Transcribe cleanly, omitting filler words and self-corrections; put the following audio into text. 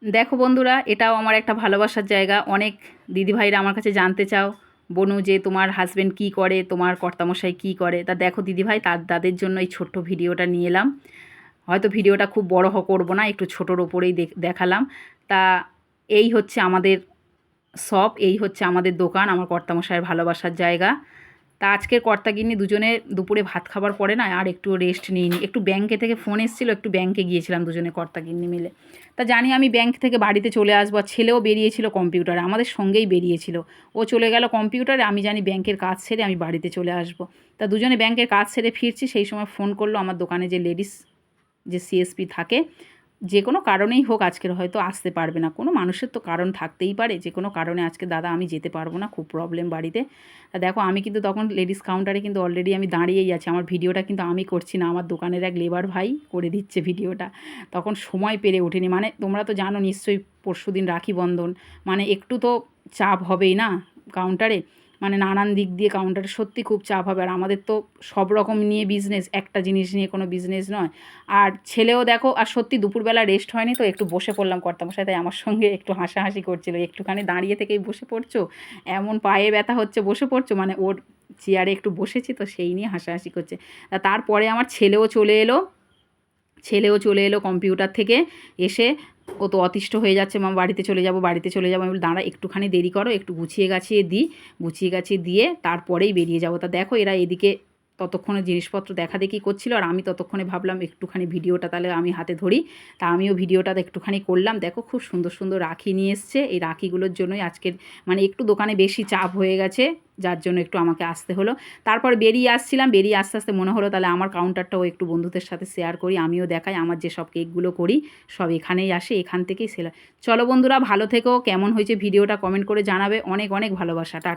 দেখো বন্ধুরা, এটাও আমার একটা ভালোবাসার জায়গা। অনেক দিদিভাইরা আমার কাছে জানতে চাও, বনু যে তোমার হাজব্যান্ড কী করে, তোমার কর্তামশাই কী করে। তা দেখো দিদিভাই, তাদের জন্য এই ছোট্ট ভিডিওটা নিয়ে এলাম। হয়তো ভিডিওটা খুব বড় করব না, একটু ছোটোর ওপরেই দেখালাম। তা এই হচ্ছে আমাদের শপ, এই হচ্ছে আমাদের দোকান, আমার কর্তামশাইয়ের ভালোবাসার জায়গা। তা আজকের কর্তাগিন্নি দুজনে দুপুরে ভাত খাবার পরে না আর একটু রেস্ট নিইনি। একটু ব্যাংকে থেকে ফোন এসেছিলো, একটু ব্যাংকে গিয়েছিলাম দুজনে কর্তাগিন্নি মিলে। তা জানি আমি ব্যাংক থেকে বাড়িতে চলে আসবো, আর ছেলেও বেরিয়েছিল কম্পিউটারে, আমাদের সঙ্গেই বেরিয়েছিল। ও চলে গেল কম্পিউটারে, আমি জানি ব্যাংকের কাজ সেরে আমি বাড়িতে চলে আসবো। তা দুজনে ব্যাংকের কাজ সেরে ফিরছি, সেই সময় ফোন করলো আমার দোকানে যে লেডিস যে সিএসপি থাকে। যে কোনো কারণেই হোক আজকের হয়তো আসতে পারবে না, কোনো মানুষের তো কারণ থাকতেই পারে, যে কোনো কারণে আজকে দাদা আমি যেতে পারবো না, খুব প্রবলেম বাড়িতে। দেখো আমি কিন্তু তখন লেডিস কাউন্টারে কিন্তু অলরেডি আমি দাঁড়িয়েই আছি, আমার ভিডিওটা কিন্তু আমি করছি না, আমার দোকানের এক লেবার ভাই করে দিচ্ছে ভিডিওটা। তখন সময় পেরে ওঠেনি, মানে তোমরা তো জানো নিশ্চয়ই পরশুদিন রাখি বন্ধন, মানে একটু তো চাপ হবেই না কাউন্টারে, মানে নানান দিক দিয়ে কাউন্টারে সত্যি খুব চাপ হবে। আর আমাদের তো সব রকম নিয়ে বিজনেস, একটা জিনিস নিয়ে কোনো বিজনেস নয়। আর ছেলেও দেখো, আর সত্যি দুপুরবেলা রেস্ট হয়নি তো একটু বসে পড়লাম কর্তামশাই, তাই আমার সঙ্গে একটু হাসাহাসি করছিল, একটুখানি দাঁড়িয়ে থেকেই বসে পড়ছো, এমন পায়ে ব্যথা হচ্ছে বসে পড়ছো, মানে ওর চেয়ারে একটু বসেছি তো সেই নিয়ে হাসাহাসি করছে। তারপরে আমার ছেলেও চলে এলো কম্পিউটার থেকে এসে। ও তো অতিষ্ঠ হয়ে যাচ্ছে, মা বাড়িতে চলে যাব বাড়িতে চলে যাবো। আমি বলি দাঁড়া একটুখানি দেরি করো, একটু গুছিয়ে গাছিয়ে দিই, গুছিয়ে গাছিয়ে দিয়ে তারপরেই বেরিয়ে যাবো। তা দেখো এরা এদিকে ততক্ষণে জিনিসপত্র দেখা দেখি করছিল, আর আমি ততক্ষণে ভাবলাম একটুখানি ভিডিওটা তাহলে আমি হাতে ধরি। তা আমিও ভিডিওটা একটুখানি করলাম। দেখো খুব সুন্দর সুন্দর রাখি নিয়ে এসছে, এই রাখিগুলোর জন্যই আজকের মানে একটু দোকানে বেশি চাপ হয়ে গেছে, যার জন্য একটু আমাকে আসতে হলো। তারপর বেরিয়ে আসছিলাম, বেরিয়ে আস্তে আস্তে মনে হলো তাহলে আমার কাউন্টারটাও একটু বন্ধুদের সাথে শেয়ার করি, আমিও দেখাই আমার যে সব কেকগুলো করি সব এখানেই আসে, এখান থেকেই সেল। চলো বন্ধুরা, ভালো থেকো, কেমন হয়েছে ভিডিওটা কমেন্ট করে জানাবে। অনেক অনেক ভালোবাসা, টাটা।